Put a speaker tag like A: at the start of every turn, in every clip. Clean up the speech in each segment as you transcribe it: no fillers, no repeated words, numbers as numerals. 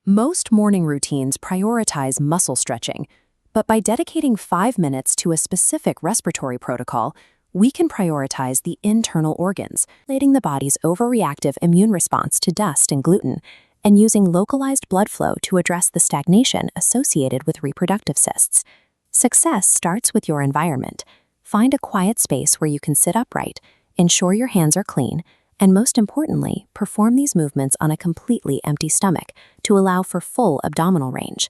A: Most morning routines prioritize muscle stretching, but by dedicating 5 minutes to a specific respiratory protocol, we can prioritize the internal organs, letting the body's overreactive immune response to dust and gluten, and using localized blood flow to address the stagnation associated with reproductive cysts. Success starts with your environment. Find a quiet space where you can sit upright, ensure your hands are clean, and most importantly, perform these movements on a completely empty stomach to allow for full abdominal range.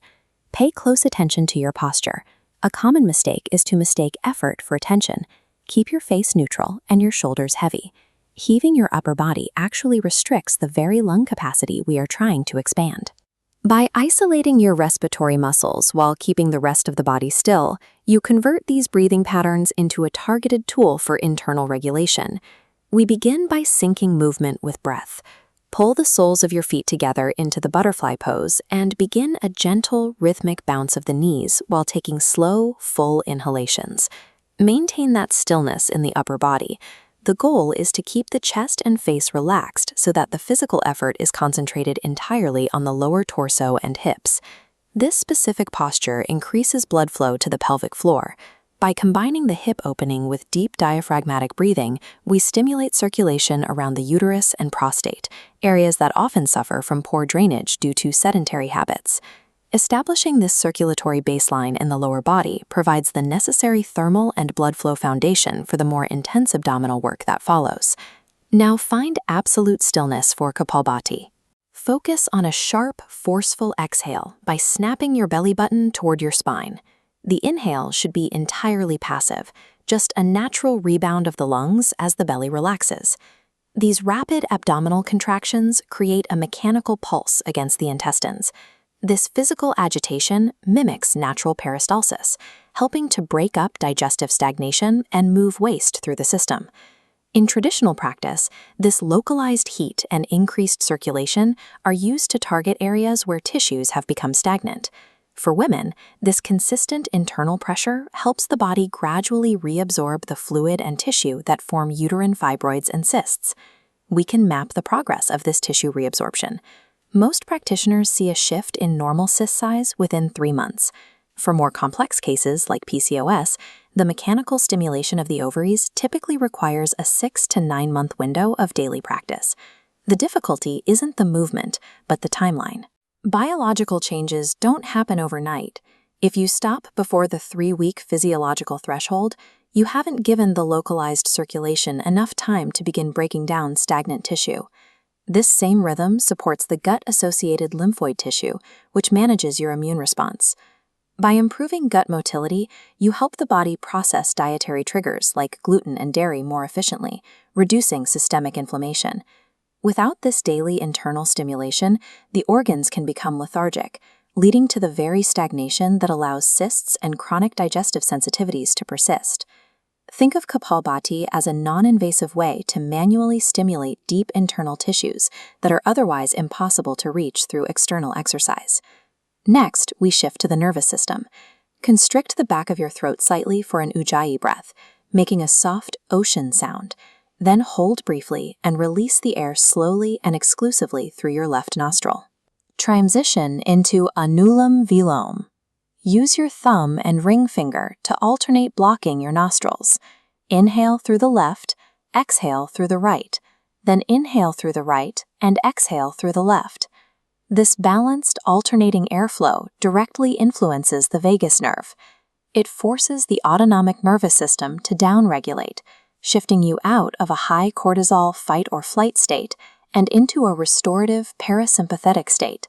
A: Pay close attention to your posture. A common mistake is to mistake effort for tension. Keep your face neutral and your shoulders heavy. Heaving your upper body actually restricts the very lung capacity we are trying to expand. By isolating your respiratory muscles while keeping the rest of the body still, you convert these breathing patterns into a targeted tool for internal regulation. We begin by syncing movement with breath. Pull the soles of your feet together into the butterfly pose and begin a gentle, rhythmic bounce of the knees while taking slow, full inhalations. Maintain that stillness in the upper body. The goal is to keep the chest and face relaxed so that the physical effort is concentrated entirely on the lower torso and hips. This specific posture increases blood flow to the pelvic floor. By combining the hip opening with deep diaphragmatic breathing, we stimulate circulation around the uterus and prostate, areas that often suffer from poor drainage due to sedentary habits. Establishing this circulatory baseline in the lower body provides the necessary thermal and blood flow foundation for the more intense abdominal work that follows. Now find absolute stillness for Kapalbhati. Focus on a sharp, forceful exhale by snapping your belly button toward your spine. The inhale should be entirely passive, just a natural rebound of the lungs as the belly relaxes. These rapid abdominal contractions create a mechanical pulse against the intestines. This physical agitation mimics natural peristalsis, helping to break up digestive stagnation and move waste through the system. In traditional practice, this localized heat and increased circulation are used to target areas where tissues have become stagnant. For women, this consistent internal pressure helps the body gradually reabsorb the fluid and tissue that form uterine fibroids and cysts. We can map the progress of this tissue reabsorption. Most practitioners see a shift in normal cyst size within 3 months. For more complex cases like PCOS, the mechanical stimulation of the ovaries typically requires a 6 to 9 month window of daily practice. The difficulty isn't the movement, but the timeline. Biological changes don't happen overnight. If you stop before the 3-week physiological threshold, you haven't given the localized circulation enough time to begin breaking down stagnant tissue. This same rhythm supports the gut-associated lymphoid tissue, which manages your immune response. By improving gut motility, you help the body process dietary triggers like gluten and dairy more efficiently, reducing systemic inflammation. Without this daily internal stimulation, the organs can become lethargic, leading to the very stagnation that allows cysts and chronic digestive sensitivities to persist. Think of Kapalbhati as a non-invasive way to manually stimulate deep internal tissues that are otherwise impossible to reach through external exercise. Next, we shift to the nervous system. Constrict the back of your throat slightly for an ujjayi breath, making a soft ocean sound. Then hold briefly and release the air slowly and exclusively through your left nostril. Transition into Anulom Vilom. Use your thumb and ring finger to alternate blocking your nostrils. Inhale through the left, exhale through the right, then inhale through the right and exhale through the left. This balanced, alternating airflow directly influences the vagus nerve. It forces the autonomic nervous system to downregulate, shifting you out of a high cortisol fight-or-flight state and into a restorative parasympathetic state.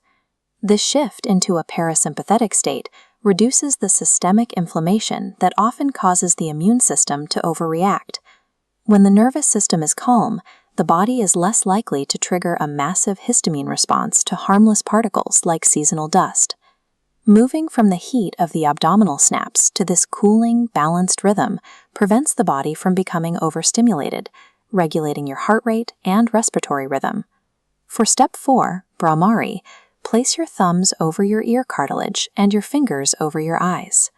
A: This shift into a parasympathetic state reduces the systemic inflammation that often causes the immune system to overreact. When the nervous system is calm, the body is less likely to trigger a massive histamine response to harmless particles like seasonal dust. Moving from the heat of the abdominal snaps to this cooling, balanced rhythm prevents the body from becoming overstimulated, regulating your heart rate and respiratory rhythm. For step 4, Bhramari, place your thumbs over your ear cartilage and your fingers over your eyes.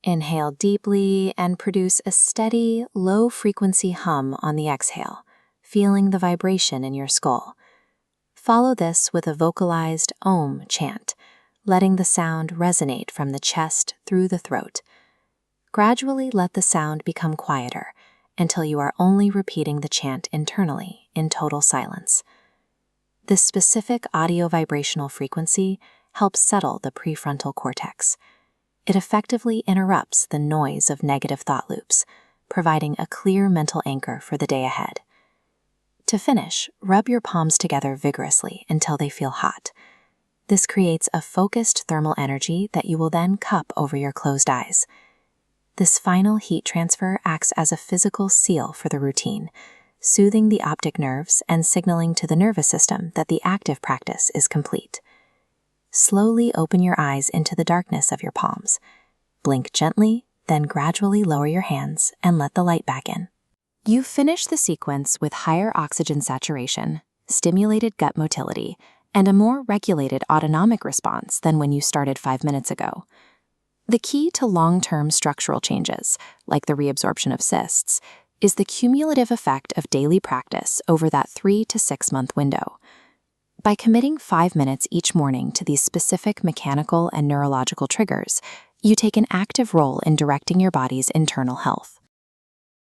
A: Inhale deeply and produce a steady, low-frequency hum on the exhale, feeling the vibration in your skull. Follow this with a vocalized Om chant, letting the sound resonate from the chest through the throat. Gradually let the sound become quieter until you are only repeating the chant internally in total silence. This specific audio-vibrational frequency helps settle the prefrontal cortex. It effectively interrupts the noise of negative thought loops, providing a clear mental anchor for the day ahead. To finish, rub your palms together vigorously until they feel hot. This creates a focused thermal energy that you will then cup over your closed eyes. This final heat transfer acts as a physical seal for the routine, soothing the optic nerves and signaling to the nervous system that the active practice is complete. Slowly open your eyes into the darkness of your palms. Blink gently, then gradually lower your hands and let the light back in. You finish the sequence with higher oxygen saturation, stimulated gut motility, and a more regulated autonomic response than when you started 5 minutes ago. The key to long-term structural changes, like the reabsorption of cysts, is the cumulative effect of daily practice over that 3 to 6 month window. By committing 5 minutes each morning to these specific mechanical and neurological triggers, you take an active role in directing your body's internal health.